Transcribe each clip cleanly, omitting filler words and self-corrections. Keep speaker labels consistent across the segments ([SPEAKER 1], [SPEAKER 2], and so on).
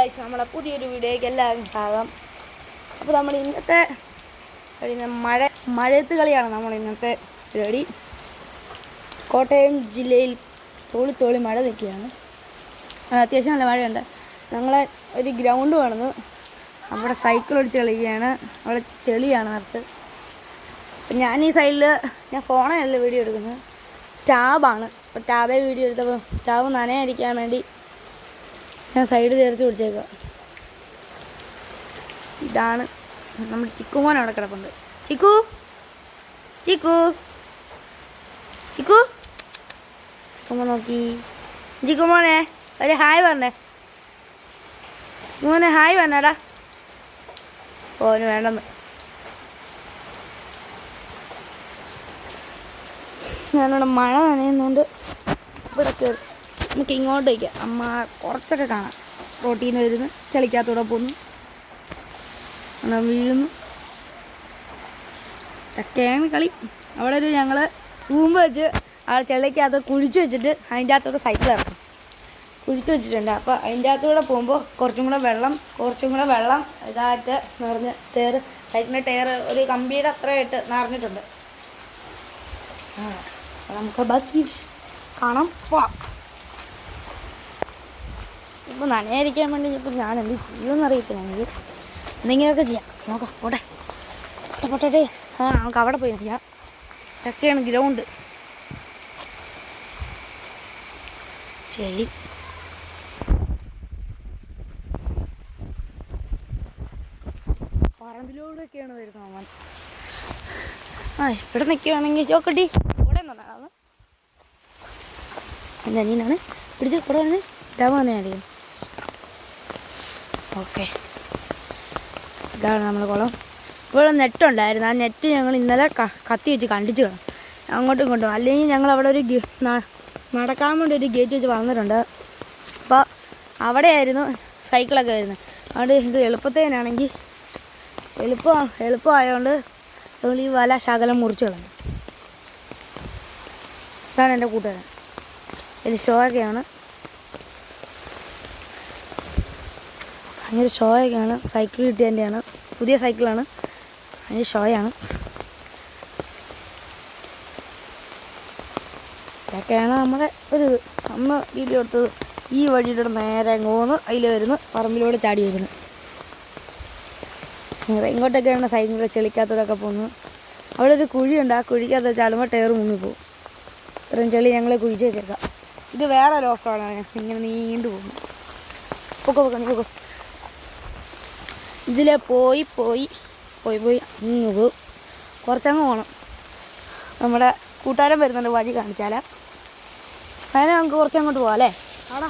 [SPEAKER 1] Guys, നമ്മളെ പുതിയൊരു വീഡിയോയ്ക്ക് എല്ലാവരും സ്വാഗതം. അപ്പോൾ നമ്മൾ ഇന്നത്തെ മഴയത്ത് കളിയാണ് നമ്മൾ ഇന്നത്തെ പരിപാടി. കോട്ടയം ജില്ലയിൽ തോളി മഴ നിൽക്കുകയാണ്. അത്യാവശ്യം നല്ല മഴയുണ്ട്. ഞങ്ങളെ ഒരു ഗ്രൗണ്ട് വേണമെന്ന് അവിടെ സൈക്കിൾ ഓടിച്ച് കളിക്കുകയാണ്. അവിടെ ചെളിയാണ് നിറച്ച്. ഞാൻ ഈ സൈഡിൽ ഞാൻ ഫോണല്ല വീഡിയോ എടുക്കുന്നത്, ടാബാണ്. അപ്പോൾ ടാബേ വീഡിയോ എടുത്തപ്പോൾ ടാബ് നനയായിരിക്കാൻ വേണ്ടി ഞാൻ സൈഡ് ചേർത്ത് പിടിച്ചേക്കുക. ഇതാണ് നമ്മുടെ ചിക്കുമോൻ അവിടെ കിടപ്പുണ്ട്. ചിക്കു ചിക്കു ചിക്കു ചിക്കുമോൻ നോക്കി. ചിക്കുമോനെ ഒരു ഹായ് പറഞ്ഞേ. മോനെ ഹായ് പറഞ്ഞാടാ. ഓന് വേണ്ടെന്ന്. ഞാനിവിടെ മഴ നനയുന്നുണ്ട്. ഇവിടെ കയറി നമുക്ക് ഇങ്ങോട്ട് വയ്ക്കാം. അമ്മ കുറച്ചൊക്കെ കാണാം. റോട്ടിൽ നിന്ന് വരുന്നു, ചളിക്കകത്തൂടെ പോകുന്നു, വീഴുന്നു. ഒക്കെയാണ് കളി. അവിടെ ഒരു ഞങ്ങൾ തൂമ്പ് വെച്ച് ആ ചെളിക്കകത്ത് കുഴിച്ച് വെച്ചിട്ട് അതിൻ്റെ അകത്തോടെ സൈക്കിൾ ഇറക്കും. കുഴിച്ച് വെച്ചിട്ടുണ്ട്. അപ്പോൾ അതിൻ്റെ അകത്തൂടെ പോകുമ്പോൾ കുറച്ചും കൂടെ വെള്ളം ഇതായിട്ട് നിറഞ്ഞ് സൈക്കിളിൻ്റെ ടയർ ഒരു കമ്പിയുടെ അത്രയായിട്ട് നിറഞ്ഞിട്ടുണ്ട്. നമുക്ക് ബാക്കി കാണാം, പോവാം. ഇപ്പോൾ നനയായിരിക്കാൻ വേണ്ടി ഇപ്പോൾ ഞാൻ എന്ത് ചെയ്യുമെന്ന് അറിയത്തില്ല. എനിക്ക് എന്തെങ്കിലുമൊക്കെ ചെയ്യാം. നോക്കാം, പോട്ടെ. നമുക്ക് അവിടെ പോയി നോക്കാം. ഇതൊക്കെയാണ് ഗ്രൗണ്ട്. ചെളി പറമ്പിലൂടെയൊക്കെയാണ് വരുന്നത് അവൻ. ഇവിടെ നിൽക്കുകയാണെങ്കിൽ ചോക്കട്ടി ഇവിടെ നിന്നാണ് എൻ്റെ അനിയനാണ് പിടിച്ച് ഇവിടെ വന്ന് ഇതാ തന്നെ അറിയാം. ഓക്കെ, ഇതാണ് നമ്മൾ കുളം. ഇവിടെ നെറ്റുണ്ടായിരുന്നു. ആ നെറ്റ് ഞങ്ങൾ ഇന്നലെ കത്തി വെച്ച് കണ്ടിച്ച് കാണും അങ്ങോട്ടും ഇങ്ങോട്ടും. അല്ലെങ്കിൽ ഞങ്ങൾ അവിടെ ഒരു നടക്കാൻ വേണ്ടി ഒരു ഗേറ്റ് വെച്ച് വന്നിട്ടുണ്ട്. അപ്പോൾ അവിടെയായിരുന്നു സൈക്കിളൊക്കെ വരുന്നത്. അതുകൊണ്ട് ഇത് എളുപ്പത്തേനാണെങ്കിൽ എളുപ്പമായതുകൊണ്ട് നമ്മൾ ഈ വല ശകലം മുറിച്ച് കളഞ്ഞു. ഇതാണ് എൻ്റെ കൂട്ടുകാരൻ. ഒരു ഷോയൊക്കെയാണ്, ഭയങ്കര ഷോയൊക്കെയാണ്. സൈക്കിൾ കിട്ടിയതിൻ്റെയാണ്, പുതിയ സൈക്കിളാണ്, അതിൻ്റെ ഷോയാണ്. ഇതൊക്കെയാണ് നമ്മുടെ ഒരു അന്ന് വീഡിയോ എടുത്തത്. ഈ വഴിയുടെ നേരെ അങ്ങോന്ന് അതിൽ വരുന്നു, പറമ്പിലൂടെ ചാടി വരുന്നു. ഇങ്ങോട്ടൊക്കെയാണ് സൈക്കിളിൽ ചെളിക്കകത്തൂടെയൊക്കെ പോകുന്നത്. അവിടെ ഒരു കുഴിയുണ്ട്. ആ കുഴിക്കകത്ത് ചാടുമ്പോൾ ടയർ മുങ്ങിപ്പോവും. ഇത്രയും ചെളി ഞങ്ങൾ കുഴിച്ച് വെച്ചേക്കാം. ഇത് വേറെ ലോഫ്റ്റാണ്, ഇങ്ങനെ നീണ്ടു പോകുന്നു. പൊക്കോ നീക്കോ. ഇതിൽ പോയി അങ്ങ് പോകും. കുറച്ചങ്ങ് പോകണം. നമ്മുടെ കൂട്ടുകാരൻ വരുന്നുണ്ട്, വഴി കാണിച്ചാൽ അതിനെ നമുക്ക് കുറച്ചങ്ങോട്ട് പോകാം അല്ലേ. ആടാ,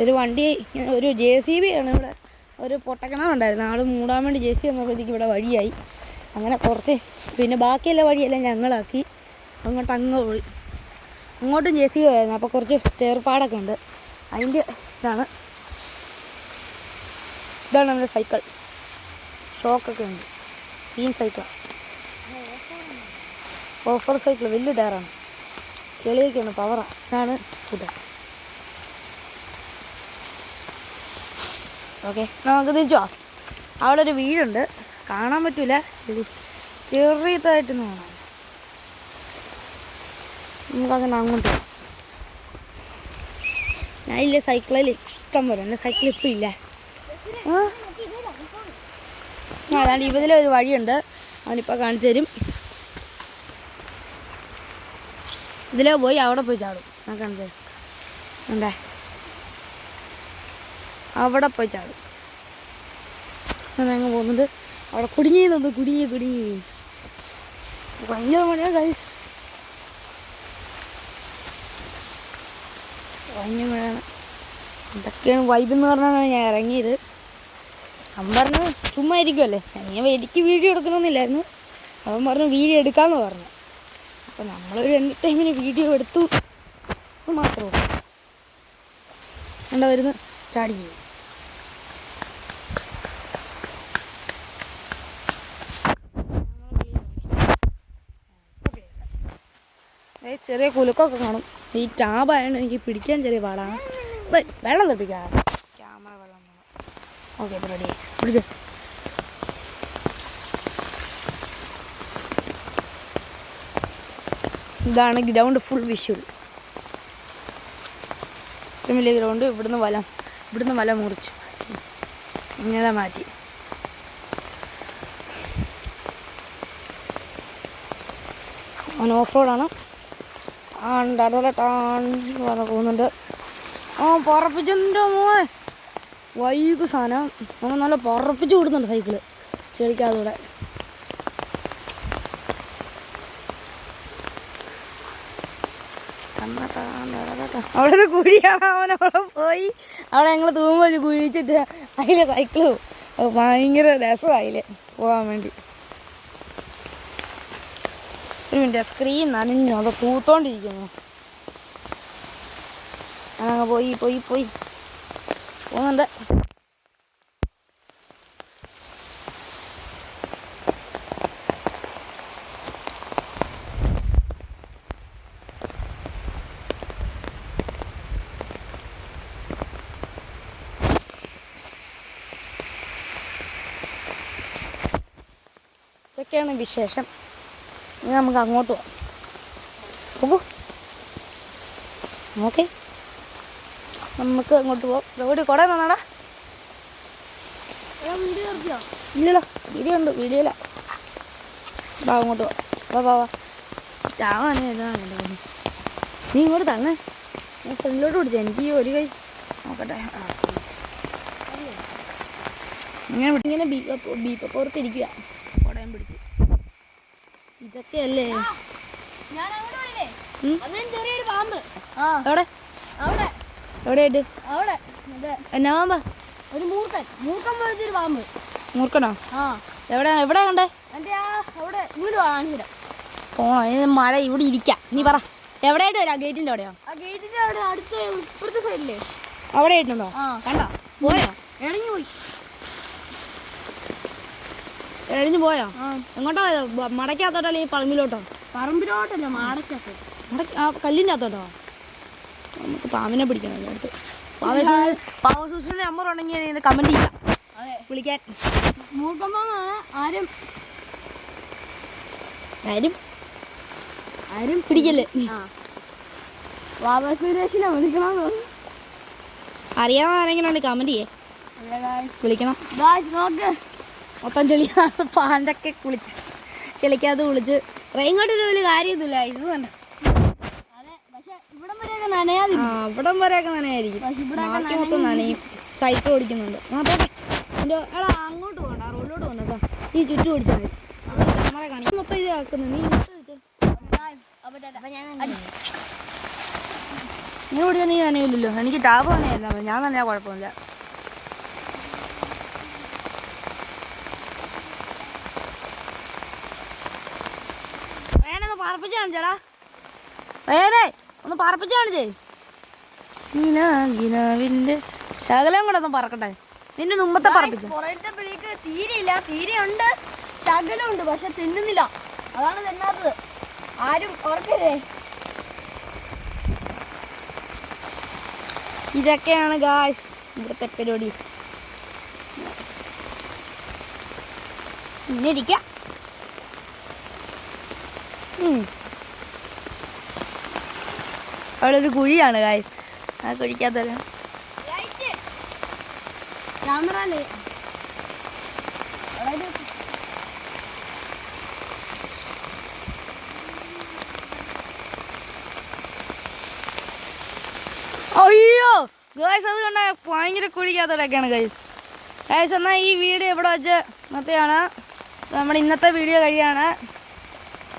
[SPEAKER 1] ഒരു വണ്ടി, ഒരു JCB ആണ് ഇവിടെ. ഒരു പൊട്ടക്കിണറുണ്ടായിരുന്നു, ആൾ മൂടാൻ വേണ്ടി JCB വന്നപ്പോഴത്തേക്ക് ഇവിടെ വഴിയായി. അങ്ങനെ കുറച്ച് പിന്നെ ബാക്കിയുള്ള വഴിയെല്ലാം ഞങ്ങളാക്കി. അങ്ങ് പോയി. അങ്ങോട്ടും JCB ആയിരുന്നു. അപ്പോൾ കുറച്ച് ചേർപ്പാടൊക്കെ ഉണ്ട്. അതിൻ്റെ ഇതാണ് നമ്മുടെ സൈക്കിൾ. ഷോക്കൊക്കെ ഉണ്ട്. സീൻ സൈക്കിളാണ്, ഓഫർ സൈക്കിൾ. വലിയ ടയറാണ്, ചെളിയൊക്കെയാണ്, പവറാണ്. ഇതാണ് കൂട്ടുകാരൻ. ഓക്കെ, നമുക്ക് തിരിച്ചോ. അവിടെ ഒരു വീടുണ്ട്, കാണാൻ പറ്റൂല, ചെറിയതായിട്ടൊന്നും കാണാം. നമുക്കങ്ങനെ അങ്ങോട്ട് പോകാം. ഞാൻ ഇല്ല, സൈക്കിളിൽ ഇഷ്ടം പോലെ. എൻ്റെ സൈക്കിൾ ഇപ്പം ഇല്ല. അതാണ്ട് ഇതിലൊരു വഴിയുണ്ട്, അവനിപ്പോൾ കാണിച്ചു തരും. ഇതിലേ പോയി അവിടെ പോയി ചാടും. ഞാൻ കാണിച്ചു തരും. ഉണ്ടേ, അവിടെ പോയി ചാടും. അങ്ങ് പോകുന്നുണ്ട്. അവിടെ കുടുങ്ങി ഭയങ്കര മഴയാണ് ഗൈസ്, ഭയങ്കര മഴയാണ്. ഇതൊക്കെയാണ് വൈബെന്ന് പറഞ്ഞാണ് ഞാൻ ഇറങ്ങിയത്. അവൻ പറഞ്ഞു ചുമ്മാ ഇരിക്കുമല്ലേ, ഞാൻ എനിക്ക് വീഡിയോ എടുക്കണമെന്നില്ലായിരുന്നു. അവൻ പറഞ്ഞു വീഡിയോ എടുക്കാമെന്ന് പറഞ്ഞു. അപ്പോൾ നമ്മളൊരു എൻ്റർടൈൻമെൻറ്റ് വീഡിയോ എടുത്തു മാത്രമേ ഉള്ളൂ. എന്താ വരുന്നു, ചാടി ചെയ്യും. ചെറിയ കുലുക്കമൊക്കെ കാണും. ഈ ടാബായതുകൊണ്ട് എനിക്ക് പിടിക്കാൻ ചെറിയ പാടാണ്. വെള്ളം തെപ്പിക്കാം. ക്യാമറ വെള്ളം ഓക്കെ ഇപ്പോൾ റെഡി പിടിച്ചോ. ഇതാണ് ഗ്രൗണ്ട് ഫുൾ വിഷ്വൽ. ഏറ്റവും വലിയ ഗ്രൗണ്ട്. ഇവിടുന്ന് വല മുറിച്ച് ഇങ്ങനെ മാറ്റി. അവൻ ഓഫ് റോഡാണ്. പോകുന്നുണ്ട്. പറപ്പിച്ചിട്ടുണ്ടോ മോൻ? വൈകു സാധനം അവൻ നല്ല പറപ്പിച്ച് വിടുന്നുണ്ട് സൈക്കിള് ചെളിക്കാതൂടെ. അവിടെ ഒരു കുഴിയാണ്. അവനവിടെ പോയി അവിടെ ഞങ്ങൾ തൂമ്പ് വെച്ച് കുഴിച്ചിട്ട് അതിലെ സൈക്കിള് ഭയങ്കര രസമായില്ലേ പോകാൻ വേണ്ടി. ഒരു മിനിറ്റ്, സ്ക്രീൻ നനഞ്ഞു, അത് തൂത്തോണ്ടിരിക്കുന്നു. ഞാനങ്ങ് പോയി പോകുന്നുണ്ട്. ഇതൊക്കെയാണ് വിശേഷം. ഇനി നമുക്ക് അങ്ങോട്ട് പോവാം. ഓക്കെ, നമുക്ക് അങ്ങോട്ട് പോവാം. റോഡ് കുട തന്നാടാ. ഇല്ലല്ലോ, വീഡിയോ ഉണ്ട്. വീഡിയോയില്ല. വാ അങ്ങോട്ട് വാ. ചാവാൻ ഏതാണ്? നീ ഇങ്ങോട്ട് തന്നെ. ഞാൻ ഫ്രണ്ടിലോട്ട് പിടിച്ച. എനിക്ക് ഈ ഒരു കൈ നോക്കട്ടെ. ഇങ്ങനെ ബീപ്പുറത്തിരിക്കുക കുടയും പിടിച്ച്. ഇതൊക്കെയല്ലേ എവിടെയായിട്ട്? എന്നാ പാമ്പാ?
[SPEAKER 2] ഒരു മൂർക്കൻ പോലത്തൊരു പാമ്പ്.
[SPEAKER 1] മൂർക്കനോ? എവിടെ കണ്ടേ? പോണോ? മഴ ഇവിടെ ഇരിക്കാം. നീ പറ എവിടെയായിട്ട് വരാം? ഗേറ്റിന്റെ അവിടെയോ?
[SPEAKER 2] ഗേറ്റിന്റെ അവിടെ അടുത്ത ഇപ്പുറത്തെ സൈഡില്ലേ?
[SPEAKER 1] അവിടെ ആയിട്ടുണ്ടോ? കണ്ടോ? പോയോ? എഴിഞ്ഞു പോയോ? എങ്ങോട്ടോ? മടക്കകത്തോട്ടോ ഈ പറമ്പിലോട്ടോ?
[SPEAKER 2] പറമ്പിലോട്ടല്ല, മാടക്കകത്ത്.
[SPEAKER 1] കല്ലിൻ്റെ അകത്തോട്ടോ? നമുക്ക് പാമ്പിനെ പിടിക്കണം. അടുത്ത് പാവസൂസിന്റെ നമ്പർ ഉണ്ടെങ്കിൽ കമന്റ് ചെയ്യാം, വിളിക്കാൻ.
[SPEAKER 2] മൂർക്കമ്പാണ്.
[SPEAKER 1] ആരും പിടിക്കല്ലേ.
[SPEAKER 2] സുരേഷിനെ വിളിക്കണം.
[SPEAKER 1] അറിയാവുന്ന ആരെങ്കിലും ഉണ്ട് കമന്റ് ചെയ്യേ, വിളിക്കണം.
[SPEAKER 2] നോക്ക്,
[SPEAKER 1] മൊത്തം ചെളിയാണ്. പാൻ്റൊക്കെ കുളിച്ച് ചെളിക്കകത്ത് കുളിച്ച്. റെയിൻകോട്ട് ഇത് വലിയ കാര്യമൊന്നുമില്ല. ഇത് തന്നെ ഇവിടം വരെയൊക്കെ നനയായിരിക്കും. ബാക്കി മൊത്തം നനയും. സൈക്കിൾ ഓടിക്കുന്നുണ്ട്. എടാ അങ്ങോട്ട് പോകണ്ട, റോഡിലോട്ട് പോകണ്ട കേട്ടോ. ഈ ചുറ്റും ഓടിച്ചാൽ മതി. ക്യാമറ കാണിക്കും. മൊത്തം ഇത് ആക്കുന്നു. നീ ഓടിച്ചാൽ നീ നനയില്ലല്ലോ. എനിക്ക് ടാപ്പ് നനയല്ല, ഞാൻ നനയാ കുഴപ്പമില്ല. റേനൊന്ന് പറപ്പിച്ച് കാണിച്ചേടാ. റേനെ ഒന്ന് പറപ്പിച്ച് കാണിച്ചേ. ഗിനാവിന്റെ ശകലം കൂടെ ഒന്ന് പറക്കട്ടെ. നിന്റെ മുമ്പത്തെ പറപ്പിച്ച
[SPEAKER 2] തീരെയുണ്ട്, ശകലമുണ്ട്, പക്ഷെ തിന്നുന്നില്ല. അതാണ് തിന്നാത്തത്. ആരും ഓർക്കരുതേ.
[SPEAKER 1] ഇതൊക്കെയാണ് ഗായ്സ് ഇവിടുത്തെ പരിപാടി. പിന്നെ ഇരിക്കാം. അവിടെ ഒരു കുഴിയാണ് ഗായ്സ്. ആ കുഴിക്കാത്തല്ലോ. അയ്യോ ഗായ്സ്, അത് കണ്ട ഭയങ്കര കുഴിക്കാത്തോടെയൊക്കെയാണ് ഗായ്സ്. ഗായ്സ് എന്നാൽ ഈ വീഡിയോ ഇവിടെ വെച്ച് നിർത്തുകയാണ്. നമ്മുടെ ഇന്നത്തെ വീഡിയോ കഴിയാണ്.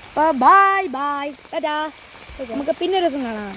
[SPEAKER 1] അപ്പോൾ ബൈ. നമുക്ക് പിന്നെ ഒരു ദിവസം കാണാം.